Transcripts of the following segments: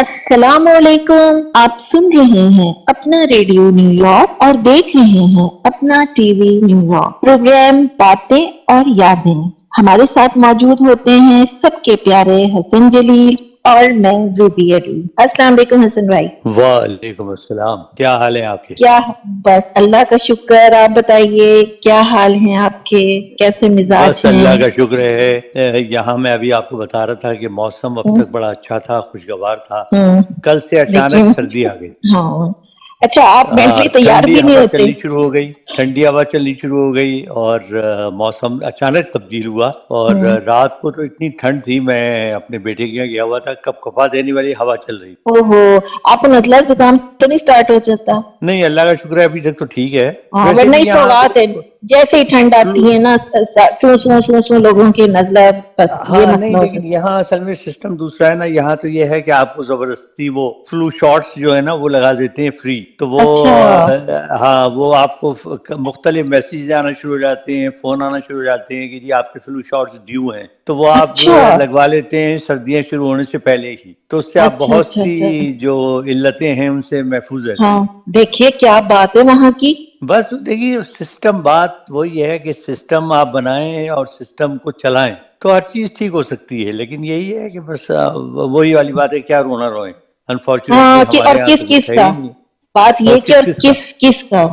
अस्सलामुअलैकुम। आप सुन रहे हैं अपना रेडियो न्यूयॉर्क और देख रहे हैं अपना टीवी न्यूयॉर्क। प्रोग्राम बातें और यादें। हमारे साथ मौजूद होते हैं सबके प्यारे हसन जलील और मैं जूबी अली। अस्सलाम वालेकुम हसन भाई। वालेकुम अस्सलाम। क्या हाल है आपके? क्या बस अल्लाह का शुक्र। आप बताइए क्या हाल हैं आपके, कैसे मिजाज बस अल्लाह हैं? का शुक्र है। यहाँ मैं अभी आपको बता रहा था कि मौसम अब हम्म, तक बड़ा अच्छा था, खुशगवार था। हम्म, कल से अचानक लेकिन सर्दी आ गई। हाँ, अच्छा आप हाँ, मेंटली तैयार ठंडी भी नहीं हवा होते? चलनी शुरू हो गई। ठंडी हवा चलनी शुरू हो गई और मौसम अचानक तब्दील हुआ। और हम्म। रात को तो इतनी ठंड थी, मैं अपने बेटे के यहाँ गया हुआ था, कपकपा देने वाली हवा चल रही। ओहो, आपको नजला जुकाम तो नहीं स्टार्ट हो जाता? नहीं, अल्लाह का शुक्र है अभी तक तो ठीक है। हाँ, वैसे वरना भी ही यहाँ सौगात है। जैसे ही ठंड आती फ्लू है ना, सू सू सू सू लोगों के नजला, बस ये हाँ, नहीं, मसला हो लेकिन जाता यहाँ असल में सिस्टम दूसरा है ना। यहाँ तो ये है कि आपको जबरदस्ती वो फ्लू शॉट्स जो है ना वो लगा देते हैं फ्री। तो वो है। अच्छा। हाँ, वो आपको मुख्तलिफ मैसेज आना शुरू हो जाते हैं, फोन आना शुरू हो जाते हैं कि जी आपके फ्लू शॉट्स ड्यू हैं। तो वो आप अच्छा। लगवा लेते हैं सर्दियाँ शुरू होने से पहले ही। तो उससे आप अच्छा बहुत अच्छा सी अच्छा। जो इल्लतें हैं उनसे महफूज रहते हैं। हाँ, देखिए क्या बात है वहां की। बस देखिए, सिस्टम बात वही है कि सिस्टम आप बनाएं और सिस्टम को चलाएं तो हर चीज ठीक हो सकती है। लेकिन यही है कि बस वही वाली बात है, क्या रोना रोए। अनफॉर्चुनेटली हाँ कि हमारे और यहाँ किस तो किस कुछ है का, ही नहीं। बात ये और कि और किस का। किस किस का।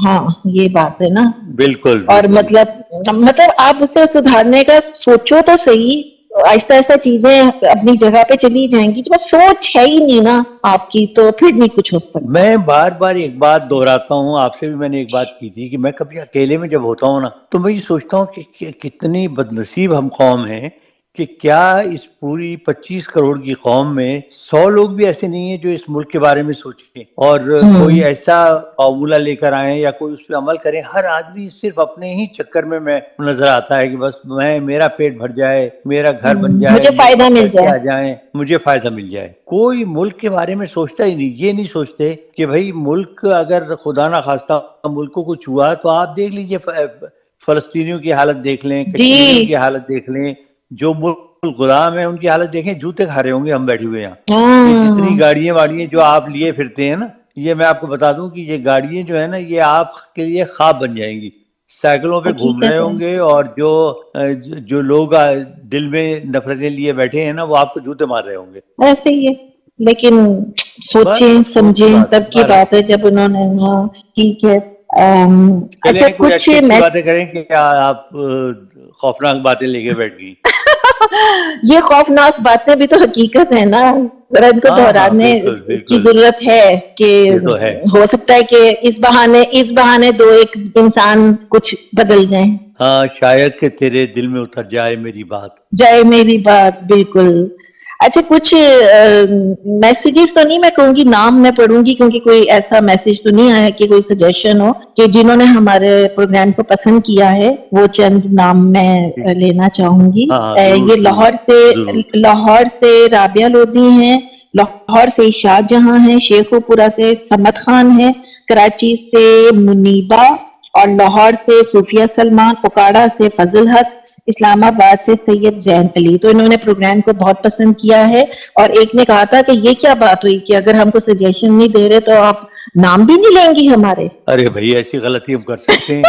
हाँ, ये बात है ना। बिल्कुल और बिल्कुल। मतलब आप उसे सुधारने का सोचो तो सही। आहिस्ता आहिस्ता चीजें अपनी जगह पे चली जाएंगी। जब सोच है ही नहीं ना आपकी, तो फिर नहीं कुछ हो सकता। मैं बार बार एक बात दोहराता हूँ, आपसे भी मैंने एक बात की थी कि मैं कभी अकेले में जब होता हूँ ना तो मैं ये सोचता हूँ कि कितनी बदनसीब हम कौम है कि क्या इस पूरी 25 करोड़ की कौम में 100 लोग भी ऐसे नहीं है जो इस मुल्क के बारे में सोचें और कोई हम्म। ऐसा फार्मूला लेकर आए या कोई उस पर अमल करें। हर आदमी सिर्फ अपने ही चक्कर में मैं नजर आता है कि बस मेरा पेट भर जाए, मेरा घर बन जाए, मुझे मेरे फायदा पास मिल पैसे जाए। आ जाएं, मुझे फायदा मिल जाए। कोई मुल्क के बारे में सोचता ही नहीं। ये नहीं सोचते कि भाई मुल्क अगर खुदा ना खास्ता मुल्क को कुछ हुआ तो आप देख लीजिए, फलस्तीनियों की हालत देख लें, जी। कश्मीरियों की हालत देख लें, जो मुल्क गुलाम है उनकी हालत देखें। जूते खा रहे होंगे हम बैठे हुए यहाँ। ये जितनी हाँ। गाड़ियां वाड़ियां जो आप लिए फिरते हैं ना, ये मैं आपको बता दूं कि ये गाड़ियां जो है ना ये आपके लिए ख्वाब बन जाएंगी। साइकिलों पे घूम रहे हकीकत है। होंगे और जो लोग दिल में नफरतें लिए बैठे हैं ना वो आपको जूते मार रहे होंगे। ऐसे ही है। लेकिन बस सोचें सोच की समझें बात है तब की बहरहाल। बात है जब उन्होंने, हाँ ठीक है। अच्छा चलिए कोई कुछ अच्छी अच्छी मैस बातें करें कि क्या आप खौफनाक बातें लेके बैठ गई। ये खौफनाक बातें भी तो हकीकत है ना। जरा इनको हाँ हाँ, दोहराने बिल्कुल की बिल्कुल। जरूरत है कि ये तो है। हो सकता है कि इस बहाने दो एक इंसान कुछ बदल जाए। हाँ, शायद कि तेरे दिल में उतर जाए मेरी बात। जय मेरी बात, बिल्कुल। अच्छा कुछ मैसेजेस तो नहीं, मैं कहूंगी नाम मैं पढ़ूंगी क्योंकि कोई ऐसा मैसेज तो नहीं आया कि कोई सजेशन हो कि जिन्होंने हमारे प्रोग्राम को पसंद किया है। वो चंद नाम मैं ठीक। लेना चाहूंगी। हाँ हाँ, जरूर ये जरूर जरूर। लाहौर से राबिया लोधी हैं। लाहौर से शाहजहां है। शेखोपुरा से समद खान है। कराची से मुनीबा और लाहौर से सूफिया सलमान, उकाड़ा से फजल हक, इस्लामाबाद से सैयद जैन अली। तो इन्होंने प्रोग्राम को बहुत पसंद किया है। और एक ने कहा था कि ये क्या बात हुई कि अगर हमको सजेशन नहीं दे रहे तो आप नाम भी नहीं लेंगी हमारे। अरे भाई, ऐसी गलती हम कर सकते हैं?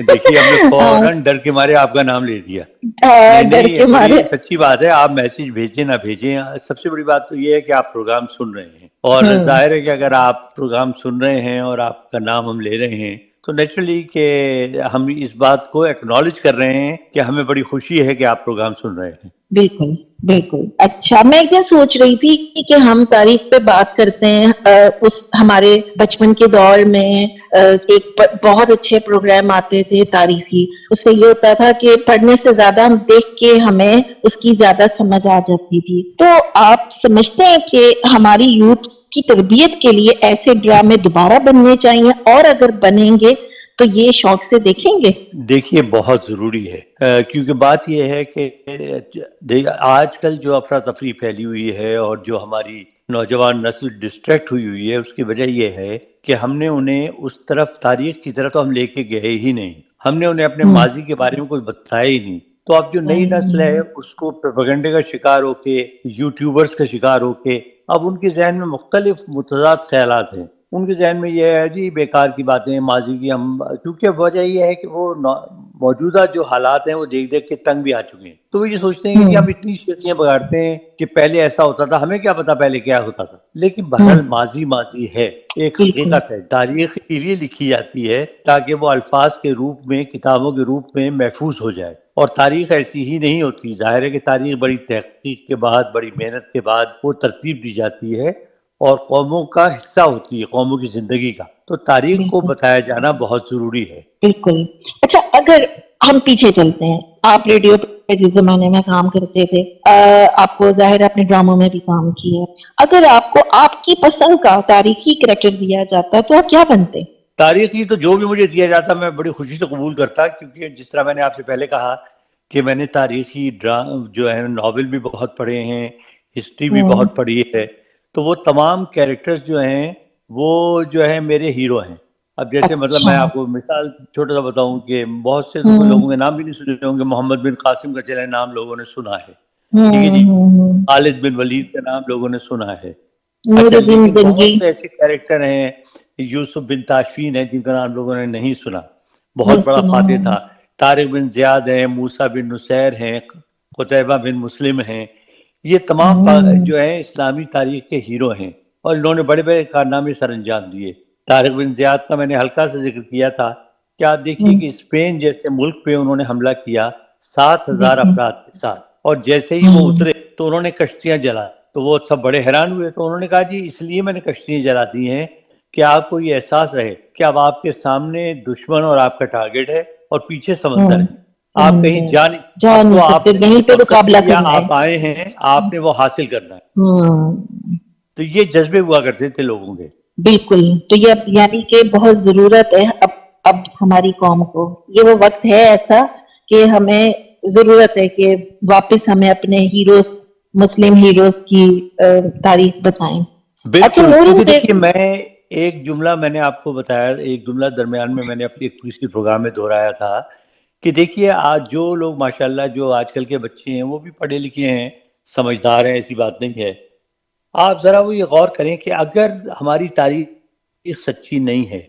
देखिए, हमने हाँ, फौरन डर के मारे आपका नाम ले दिया। हाँ, नहीं डर नहीं, ये के बड़ी मारे। सच्ची बात है। आप मैसेज भेजें ना भेजें, सबसे बड़ी बात तो ये है कि आप प्रोग्राम सुन रहे हैं। और हम्म। जाहिर है कि अगर आप प्रोग्राम सुन रहे हैं और आपका नाम हम ले रहे हैं तो नेचुरली कि हम इस बात को एक्नॉलेज कर रहे हैं कि हमें बड़ी खुशी है कि आप प्रोग्राम सुन रहे हैं। बिल्कुल, बिल्कुल। अच्छा, मैं एक दिन सोच रही थी कि हम तारीख पे बात करते हैं। उस हमारे बचपन के दौर में एक बहुत अच्छे प्रोग्राम आते थे तारीखी। उससे ये होता था कि पढ़ने से ज्यादा हम देख के हमें उसकी ज्यादा समझ आ जाती थी। तो आप समझते हैं कि हमारी यूथ की तरबियत के लिए ऐसे ड्रामे दोबारा बनने चाहिए, और अगर बनेंगे तो ये शौक से देखेंगे? देखिए, बहुत ज़रूरी है। क्योंकि बात ये है कि आजकल जो अफरा तफरी फैली हुई है और जो हमारी नौजवान नस्ल डिस्ट्रैक्ट हुई हुई है उसकी वजह ये है कि हमने उन्हें उस तरफ, तारीख की तरफ तो हम लेके गए ही नहीं। हमने उन्हें अपने हम्म। माजी के बारे में कुछ बताया ही नहीं। तो अब जो नई नस्ल है हम्म। उसको प्रोपेगेंडे का शिकार होके, यूट्यूबर्स का शिकार होके अब उनके जहन में मुख्तलिफ मुतज़ाद ख्यालात हैं। उनके जहन में ये है जी बेकार की बातें माजी की हम, क्योंकि वजह ये है कि वो मौजूदा जो हालात हैं वो देख देख के तंग भी आ चुके हैं। तो वो ये सोचते हैं कि हम इतनी शर्तियाँ बगाड़ते हैं कि पहले ऐसा होता था, हमें क्या पता पहले क्या होता था। लेकिन बहरहाल माजी माजी है, एक हकीकत है। तारीख इसलिए लिखी जाती है ताकि वो अल्फाज के रूप में, किताबों के रूप में महफूज हो जाए। और तारीख ऐसी ही नहीं होती। जाहिर है कि तारीख बड़ी तहकीक के बाद, बड़ी मेहनत के बाद वो तरतीब दी जाती है और कौमों का हिस्सा होती है, कौमों की जिंदगी का। तो तारीख को बताया जाना बहुत जरूरी है। बिल्कुल। अच्छा, अगर हम पीछे चलते हैं, आप रेडियो पे जिस जमाने में काम करते थे, आपको जाहिर है अपने ड्रामों में भी काम किया। अगर आपको आपकी पसंद का तारीखी कैरेक्टर दिया जाता तो आप क्या बनते? तारीखी तो जो भी मुझे दिया जाता मैं बड़ी खुशी से कबूल करता, क्योंकि जिस तरह मैंने आपसे पहले कहा कि मैंने तारीखी जो है नॉवेल भी बहुत पढ़े हैं, हिस्ट्री भी बहुत पढ़ी है। तो वो तमाम कैरेक्टर्स जो हैं वो जो है मेरे हीरो हैं। अब जैसे मतलब मैं आपको मिसाल छोटा सा बताऊं कि बहुत से लोगों के नाम भी नहीं सुने होंगे। मोहम्मद बिन कासिम का चले नाम लोगों ने सुना है, ठीक है जी। खालिद बिन वलीद का नाम लोगों ने सुना है। अच्छा, लेकिन बहुत से ऐसे कैरेक्टर हैं, यूसुफ बिन ताशफीन है जिनका नाम लोगों ने नहीं सुना, बहुत बड़ा फातेह था। तारिक बिन ज़ियाद हैं, मूसा बिन नुसैर हैं, कुतैबा बिन मुस्लिम हैं। ये तमाम जो है इस्लामी तारीख के हीरो हैं और इन्होंने बड़े बड़े कारनामे सर अंजाम दिए। तारिक बिन ज़ियाद का मैंने हल्का सा जिक्र किया था कि आप देखिए कि स्पेन जैसे मुल्क पे उन्होंने हमला किया 7,000 अफराद के साथ, और जैसे ही वो उतरे तो उन्होंने कश्तियां जला। तो वो सब बड़े हैरान हुए। तो उन्होंने कहा जी इसलिए मैंने कश्तियां जला दी हैं कि आपको ये एहसास रहे कि अब आपके सामने दुश्मन और आपका टारगेट है और पीछे समंदर है, आप कहीं जा नहीं तो आप यहीं पे मुकाबला करना है, आप आए हैं, आपने वो हासिल करना है। तो ये जज्बे हुआ करते थे लोगों के। बिल्कुल। तो ये अब यानी कि बहुत जरूरत है अब हमारी कौम को, ये वो वक्त है ऐसा कि हमें जरूरत है कि वापस हमें अपने हीरोज, मुस्लिम हीरोज की तारीख बताएं। अच्छा, क्योंकि देखिए मैं एक जुमला मैंने आपको बताया, एक जुमला दरमियान में मैंने अपनी किसी प्रोग्राम में दोहराया था कि देखिए आज जो लोग माशाल्लाह जो आजकल के बच्चे हैं वो भी पढ़े लिखे हैं, समझदार हैं, ऐसी बात नहीं है। आप जरा वो ये गौर करें कि अगर हमारी तारीख सच्ची नहीं है,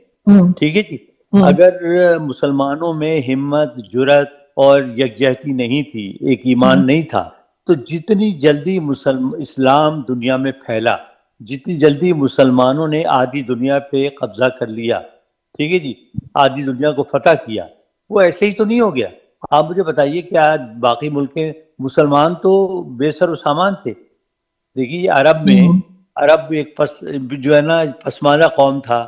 ठीक है जी, अगर मुसलमानों में हिम्मत, जुर्रत और यकजहती नहीं थी, एक ईमान नहीं था, तो जितनी जल्दी इस्लाम दुनिया में फैला, जितनी जल्दी मुसलमानों ने आधी दुनिया पे कब्जा कर लिया, ठीक है जी, आधी दुनिया को फतह किया, वो ऐसे ही तो नहीं हो गया। आप मुझे बताइए कि आज बाकी मुल्क मुसलमान तो बेसर व सामान थे। देखिए अरब में, अरब एक जो है ना पसमानदा कौम था,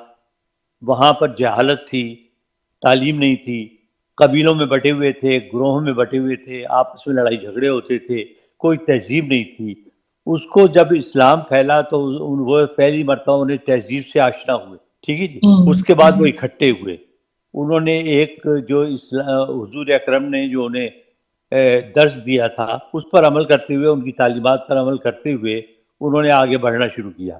वहां पर जहालत थी, तालीम नहीं थी, कबीलों में बटे हुए थे, ग्रोहों में बटे हुए थे, आपस में लड़ाई झगड़े होते थे, कोई तहजीब नहीं थी। उसको जब इस्लाम फैला तो वो पहली मरतबा उन्हें तहजीब से आशना हुए, ठीक है जी। उसके बाद वो इकट्ठे हुए। उन्होंने एक जो हुजूर अकरम ने जो उन्हें दर्स दिया था उस पर अमल करते हुए, उनकी तालीमात पर अमल करते हुए उन्होंने आगे बढ़ना शुरू किया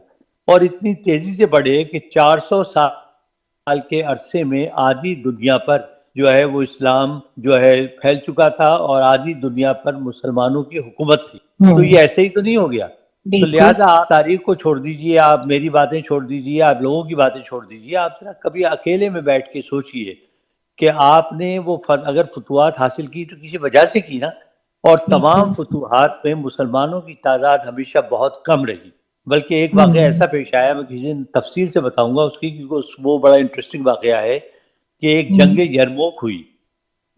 और इतनी तेजी से बढ़े कि 400 साल के अरसे में आधी दुनिया पर जो है वो इस्लाम जो है फैल चुका था और आधी दुनिया पर मुसलमानों की हुकूमत थी। तो ये ऐसे ही तो नहीं हो गया। तो लिहाजा आप तारीख को छोड़ दीजिए, आप मेरी बातें छोड़ दीजिए, आप लोगों की बातें छोड़ दीजिए, आप जरा कभी अकेले में बैठ के सोचिए कि आपने वो अगर फतुहात हासिल की तो किसी वजह से की ना, और तमाम फतुहात में मुसलमानों की तादाद हमेशा बहुत कम रही। बल्कि एक वाक़या ऐसा पेश आया, मैं किसी दिन तफसील से बताऊंगा उसकी, क्योंकि वो बड़ा इंटरेस्टिंग वाक़या है कि एक जंग यरमूक हुई।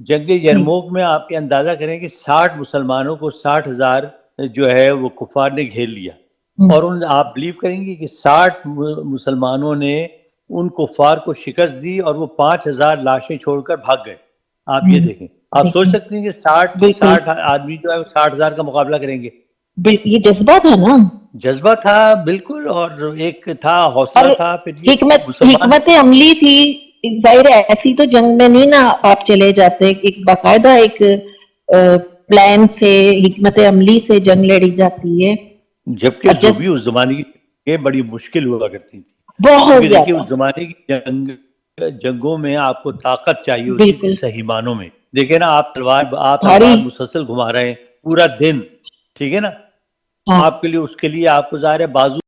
जंग यरमूक में आपके अंदाजा करें कि 60 मुसलमानों को 60,000 जो है वो कुफार ने घेर लिया और उन आप बिलीव करेंगे कि 60 मुसलमानों ने उन कुफार को शिकस्त दी और वो 5,000 लाशें छोड़कर भाग गए। आप ये देखें, आप सोच सकते हैं कि 60 आदमी जो है 60,000 का मुकाबला करेंगे। ये जज्बा था ना, जज्बा था बिल्कुल, और एक था हौसला था, फिर हिकमत अमली थी। जाहिर है ऐसी तो जंग में नहीं ना आप चले जाते, एक बाकायदा एक प्लान से, हिकमत अमली से जंग लड़ी जाती है। जबकि जो भी उस जमाने की बड़ी मुश्किल हुआ करती थी, बहुत देखिए उस जमाने की जंगों में आपको ताकत चाहिए होती थी सही मानों में। देखिए ना, आप तलवार मुसलसल घुमा रहे हैं पूरा दिन, ठीक है ना, आपके लिए उसके लिए आपको ज़ाहिर है बाजू